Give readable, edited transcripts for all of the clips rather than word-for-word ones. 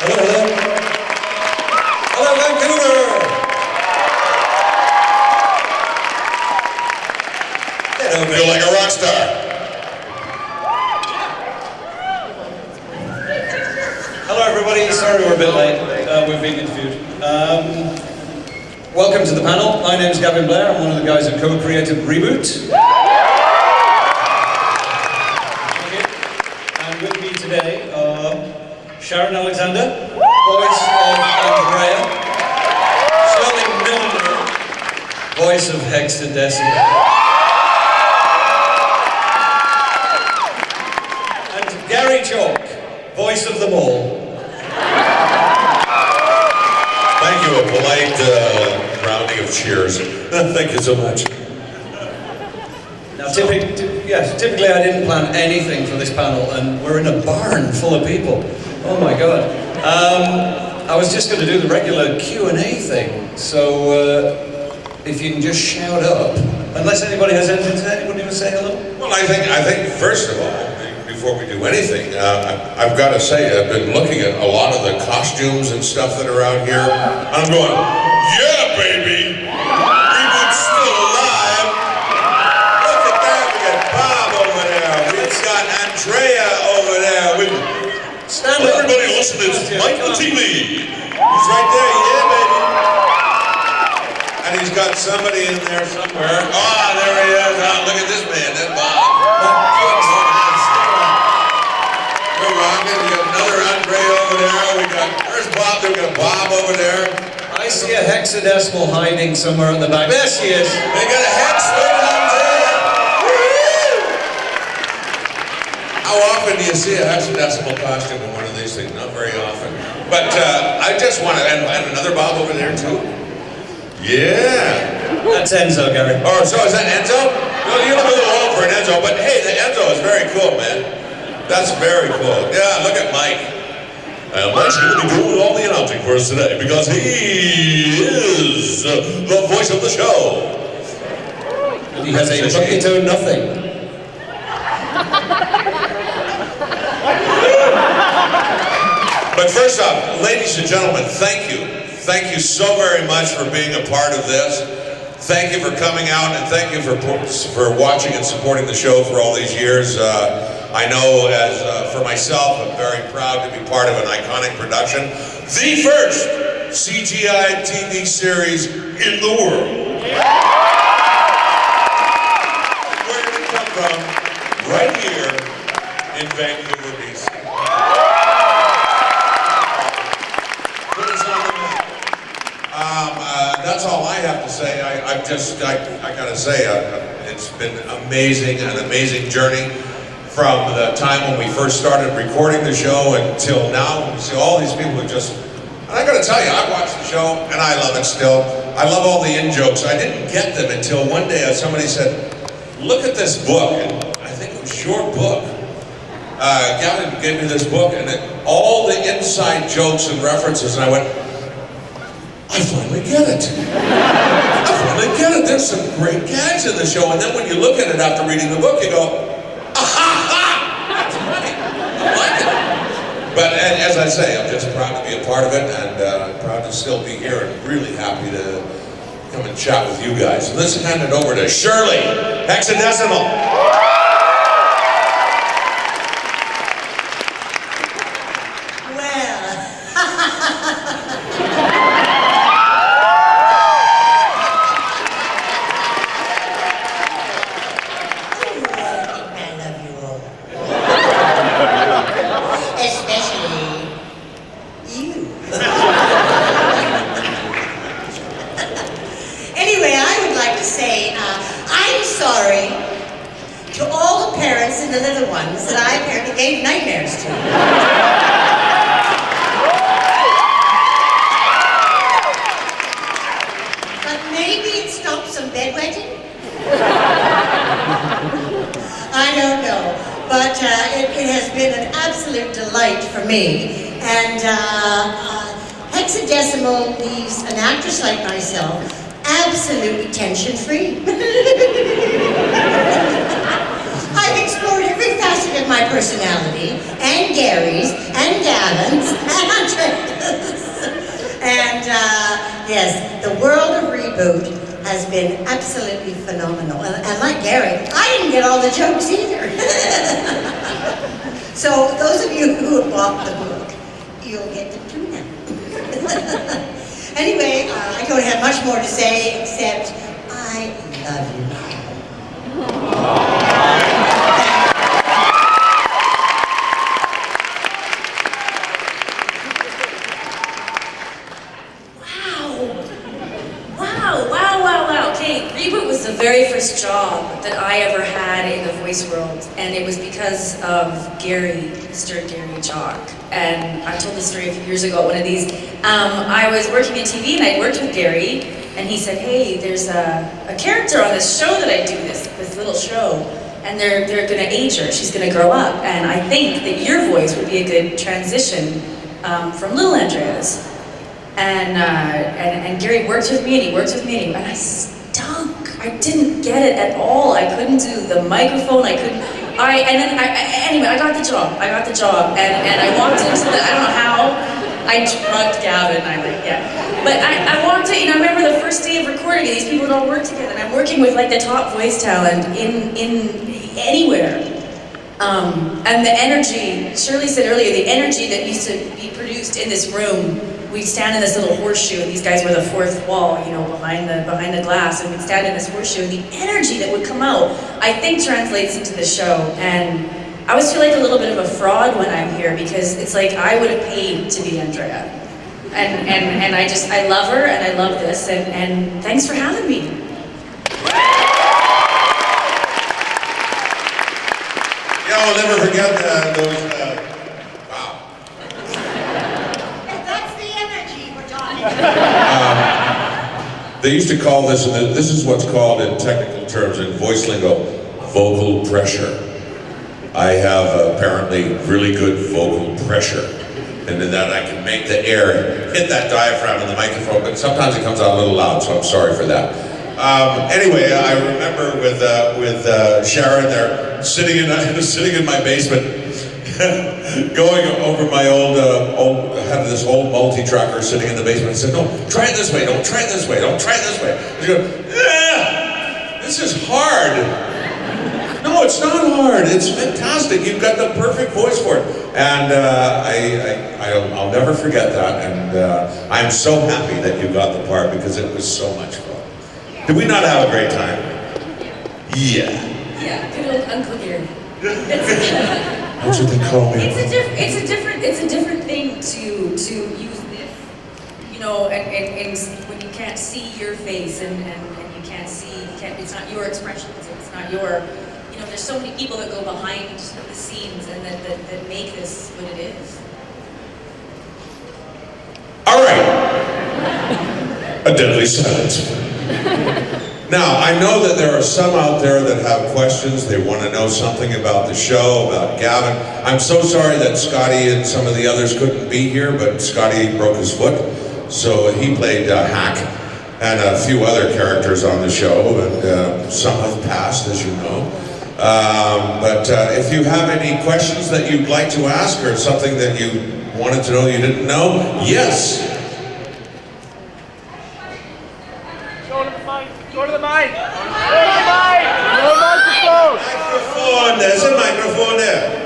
Hello, hello. Hello, Vancouver. I feel like a rock star. Hello, everybody. Sorry we're a bit late. We've been interviewed. Welcome to the panel. My name's Gavin Blair. I'm one of the guys who co-created Reboot. And with me today are Sharon Alexander, voice of Andrea, Shirley Milner, voice of Hexadecimal, and Gary Chalk, voice of them all. Thank you, a polite rounding of cheers. Thank you so much. Now, typically I didn't plan anything for this panel, and we're in a barn full of people. Oh my God. I was just going to do the regular Q&A thing, so if you can just shout up, unless anybody has anything to say. Anybody want to say hello? Well, I think first of all, before we do anything, I've got to say I've been looking at a lot of the costumes and stuff that are out here. I'm going, yeah, baby! Reboot's still alive! Look at that, we got Bob over there, we've got Andrea over there, Stand up. everybody listen to Mike the TV! He's right there, yeah, baby! And he's got somebody in there somewhere. Oh, there he is, oh, look at this man, that's Bob. We're rocking, we got another Andrea over there, where's Bob? We got Bob over there. I see a hexadecimal hiding somewhere in the back. There she is. They got a hex with Andrea. How often do you see a hexadecimal costume in one of these things? Not very often. But I just want to, and another Bob over there too. Yeah. That's Enzo, Gary. Oh, so is that Enzo? No, you're a little old for an Enzo, but hey, the Enzo is very cool, man. That's very cool. Yeah, look at Mike. Mike's going to be doing all the announcing for us today because he is the voice of the show. And he has a bucket of nothing. But first off, ladies and gentlemen, thank you. Thank you so very much for being a part of this. Thank you for coming out, and thank you for watching and supporting the show for all these years. I know, as for myself, I'm very proud to be part of an iconic production. The first CGI TV series in the world. Where did it come from? Right here in Vancouver, BC. That's all I have to say. I gotta say, it's been amazing, an amazing journey from the time when we first started recording the show until now. We see all these people who just, and I gotta tell you, I watched the show and I love it still. I love all the in-jokes. I didn't get them until one day somebody said, look at this book, and I think it was your book. Gavin gave me this book, and all the inside jokes and references, and I went, I finally get it. I finally get it. There's some great gags in the show, and then when you look at it after reading the book, you go, that's funny. I like it. But as I say, I'm just proud to be a part of it, and proud to still be here, and really happy to come and chat with you guys. So let's hand it over to Shirley, Hexadecimal. To all the parents and the little ones that I apparently gave nightmares to. But maybe it stopped some bedwetting? I don't know. But it has been an absolute delight for me. And hexadecimal leaves an actress like myself absolutely tension-free. I've explored every facet of my personality, and Gary's, and Gavin's, and Andrea's. And yes, the world of Reboot has been absolutely phenomenal. And like Gary, I didn't get all the jokes either. So those of you who have bought the book, you'll get them too now. Anyway, I don't have much more to say except I love you. Reboot was the very first job that I ever had in the voice world, and it was because of Gary, Mr. Gary Jock. And I told this story a few years ago at one of these. I was working in TV and I'd worked with Gary, and he said, hey, there's a character on this show that I do, this little show, and they're gonna age her, she's gonna grow up, and I think that your voice would be a good transition from little Andrea's. And Gary worked with me, and he worked with me, and I stunk. I didn't get it at all. I couldn't do the microphone. Anyway, I got the job. And I walked into the, I don't know how, I drugged Gavin. But I walked in, I remember the first day of recording, and these people had all worked together, and I'm working with like the top voice talent in anywhere. And the energy, Shirley said earlier, the energy that used to be produced in this room, we'd stand in this little horseshoe, and these guys were the fourth wall, you know, behind the glass, and we'd stand in this horseshoe, and the energy that would come out, I think translates into the show. And I always feel like a little bit of a fraud when I'm here, because it's like I would have paid to be Andrea. And I love her, and I love this, and thanks for having me. Yeah, I'll never forget those, wow. That's the energy we're talking about. They used to call this, and this is what's called in technical terms, in voice lingo, vocal pressure. I have apparently really good vocal pressure, and in that I can make the air hit that diaphragm in the microphone, but sometimes it comes out a little loud, so I'm sorry for that. Anyway, I remember with Sharon there, sitting in my basement, going over my old, I had this old multi-tracker sitting in the basement. I said, no, try it this way, don't try it this way, don't try it this way. She goes, this is hard. No, it's not hard, it's fantastic. You've got the perfect voice for it. And I'll never forget that, and I'm so happy that you got the part, because it was so much fun. Did we not have a great time? Yeah. Yeah, good old Uncle Gary. That's what they call me. It's a different thing to use this, you know, and when you can't see your face and you can't see, it's not your expressions, it's not your, you know, there's so many people that go behind the scenes and that make this what it is. All right. A deadly silence. Now, I know that there are some out there that have questions. They want to know something about the show, about Gavin. I'm so sorry that Scotty and some of the others couldn't be here, but Scotty broke his foot, so he played Hack and a few other characters on the show, and some have passed, as you know. But if you have any questions that you'd like to ask, or something that you wanted to know you didn't know, yes. Go to the mic! Go to the mic! No microphone! Microphone, there's a microphone there.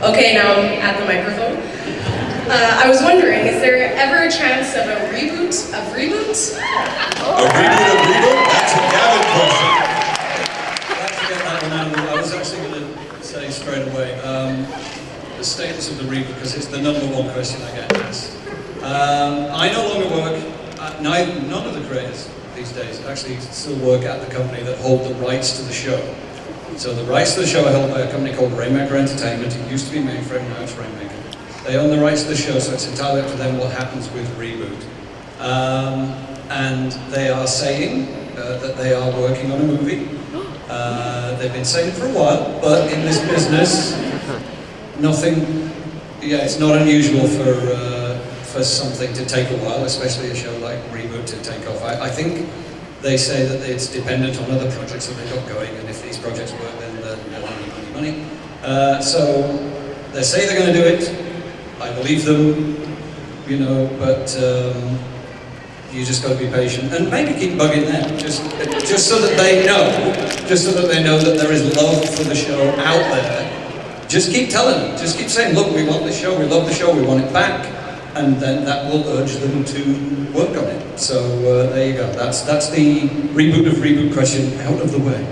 Okay, now I'm at the microphone. I was wondering, is there ever a chance of a reboot of Reboot? A reboot of Reboot? That's a Gavin question. Let's get that one out. I was actually going to say straight away, the status of the reboot, because it's the number one question I get asked. I no longer work, none of the creators these days actually still work at the company that hold the rights to the show. So the rights to the show are held by a company called Rainmaker Entertainment. It used to be Mainframe, now it's Rainmaker. They own the rights to the show, so it's entirely up to them what happens with Reboot. And they are saying that they are working on a movie. They've been saying it for a while, but in this business, it's not unusual for something to take a while, especially a show like Reboot to take off. I think they say that it's dependent on other projects that they've got going, and if these projects work, then and they want to make money. So they say they're going to do it. I believe them, you know, but you just got to be patient and maybe keep bugging them, just so that they know, that there is love for the show out there. Just keep telling them, just keep saying, look, we want this show, we love the show, we want it back, and then that will urge them to work on it. So there you go. That's the reboot of Reboot question out of the way.